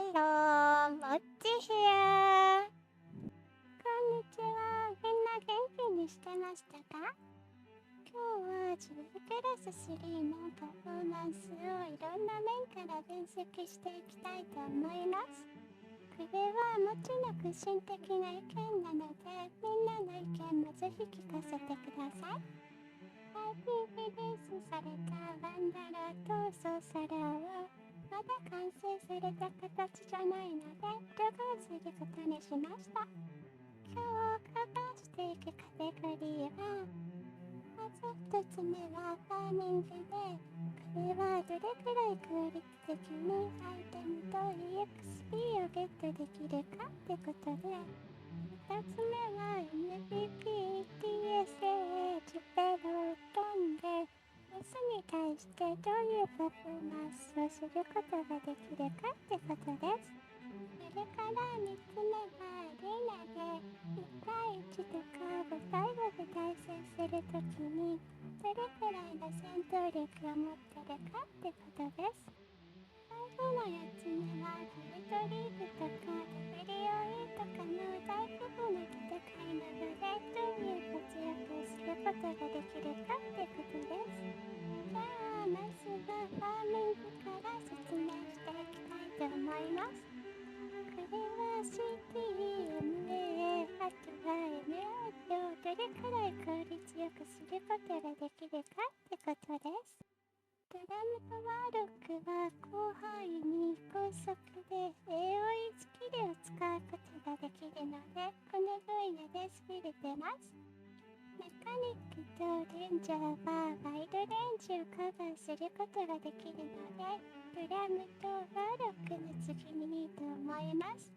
ロー、もっちひや。こんにちは。みんな元気にしてましたか？今日はジュクラス3のパフォーマンスをいろんな面から分析していきたいと思います。これはもちろん個人的な意見なので、みんなの意見もぜひ聞かせてください。最近リリースされたワンダラーとソーサラーはまだ完成された形じゃないので、ログをすることにしました。今日カバーしていくカテゴリーは、まず1つ目はファーミングで、これはどれくらい効率的にアイテムと EXP をゲットできるかってことで、2つ目は MVP、TSA、ジュペロを飛んで、ボスに対してどういうパフォーマンスをすることができるかってことです。それから3つ目はアリーナで1対1とか5対5で対戦するときにどれくらいの戦闘力を持ってるかってことです。最後の4つ目はファイトリーグとか WOE とかの大規模な戦いなどでどういう活躍をすることができるかってことです。じゃあまずはファーミングから説明していきたいと思います。これは CT、MA、あとは MA をどれくらい効率よくすることができるかってことです。ドラムとワーロックは広範囲に高速で AOE スキルを使うことができるので、この分野で優れてます。メカニックとレンジャーはワイドレンジをカバーすることができるので、ドラムとワーロックの次にいいと思います。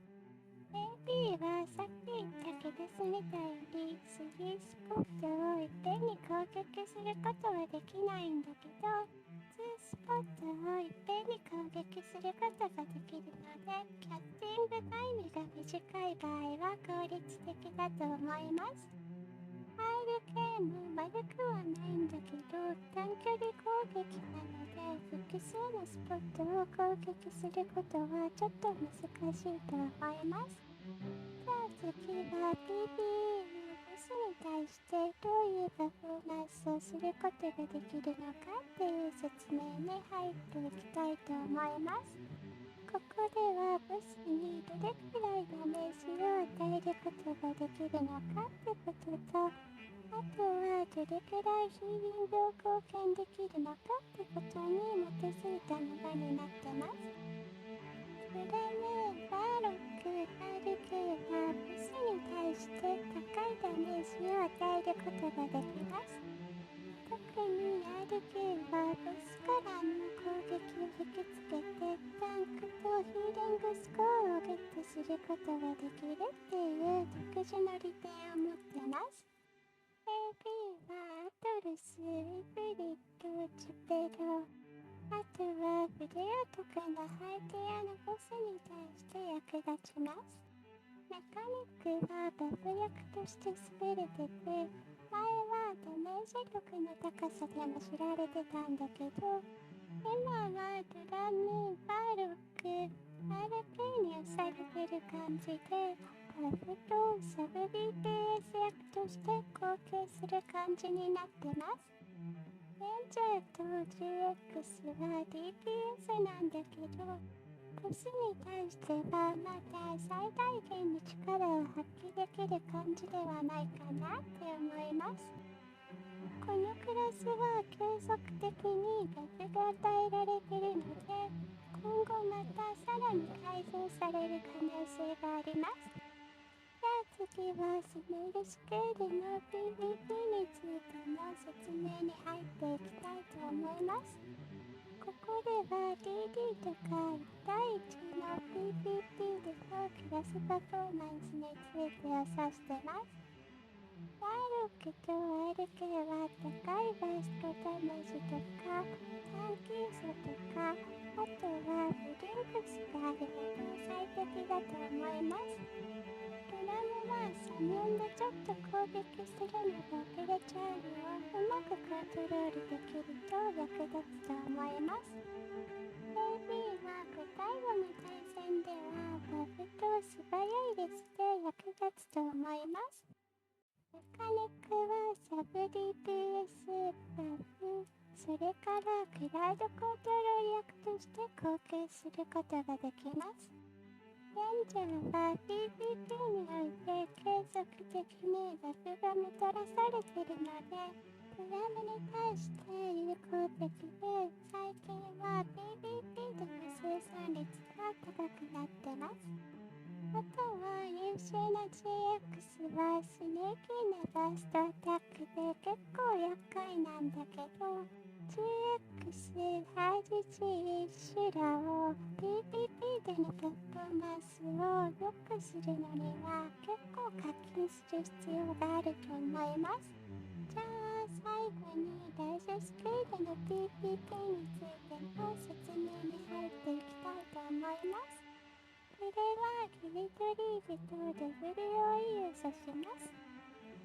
AB はさっき言ったケガスみたいに3スポットをいっぺんに攻撃することはできないんだけど、2スポットをいっぺんに攻撃することができるので、キャッティングタイムが短い場合は効率的だと思います。RK も悪くはないんだけど、短距離攻撃なので複数のスポットを攻撃することはちょっと難しいと思います。じゃあ次は PvE のボスに対してどういうパフォーマンスをすることができるのかっていう説明に入っていきたいと思います。ここではボスにどれくらいダメージを与えることができるのかってことと、あとはどれくらいヒーリングを貢献できるのかってことに基づいたものになってます。それで、バーロック、RK はボスに対して高いダメージを与えることができます。特に RK はボスからの攻撃を引きつけてタンクとヒーリングスコアをゲットすることができるっていう特殊な利点を持ってます。AB はアトルス、イブリッド、ジュペロ、あとはフレアとかのハイティアのボスに対して役立ちます。メカニックはバフ役として優れてて、前はダメージ力の高さでも知られてたんだけど、今はドラム、バーロック、RP に押されてる感じで、バフとサブ BTS 役として貢献する感じになってます。レンジャーと GX は DPS なんだけど、ボスに対してはまだ最大限に力を発揮できる感じではないかなって思います。このクラスは継続的にバフが与えられているので、今後またさらに改善される可能性があります。じゃあ次はスネイルスケールの PVP についての説明に入っていきたいと思います。ここでは DD とか1対1の PVP でのクラスパフォーマンスについてを指してます。ワーロックと RK は高いバーストダメージとか短期差とか、あとはブリンクスがあるので最適だと思います。ドラムはサモンでちょっと攻撃するのが遅れちゃうのをうまくコントロールできると役立つと思います。AB は5対5の対戦では役立つと思います。メカニックはサブ DPS バフ、それからクラウドコントロール役として貢献することができます。レンジャーは PvP において継続的にバフがもたらされているので、プラムに対して有効的で、最近は PvP での生産率が高くなってます。あとは優秀な GX はスネーキーなバーストアタックで結構厄介なんだけど、GX ハージ G シュラを PvP でのパフォーマンスを良くするのには結構課金する必要があると思います。じゃあ最後にダイジェスクールの PvP についての説明に入っていきたいと思います。これはギルドリーグと WOE を指します。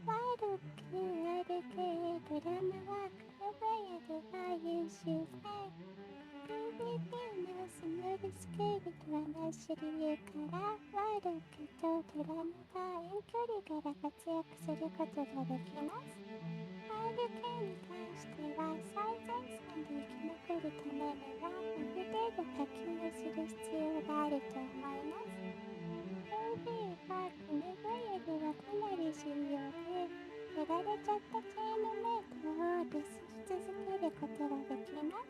ワールク RK ドラムはクラバヤでは優秀で、PvP のスムールスケールとはなし理由からワールクとドラムが遠距離から活躍することができます。RK に関しては最前線で生き残るためにはある程度課金をする必要があると思います。AV はこの分野ではかなり重要で、やられちゃったチームメイトをデスし続けることができます。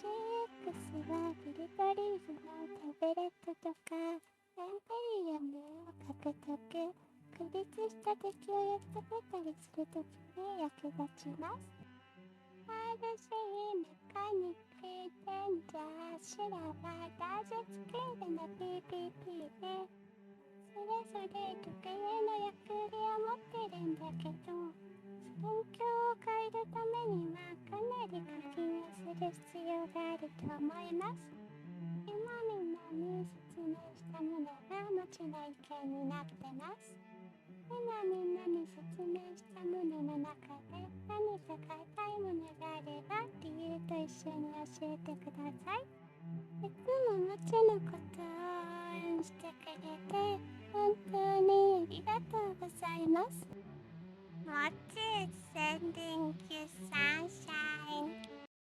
GX はギルドリーグのタブレットとかエンペリアムを獲得、孤立した敵をやっつけたりするときに役立ちます。RC、メカニック、レンジャー、シュラはダージェスクールの PvP で、それぞれ特有の役割を持ってるんだけど、環境を変えるためにはかなり課金をする必要があると思います。今みんなに説明したものが無知な意見になってます。今みんなに説明したものの中で何か買いたいものがあれば理由と一緒に教えてください。いつももちのことを応援してくれて本当にありがとうございます。もち sending you sunshine.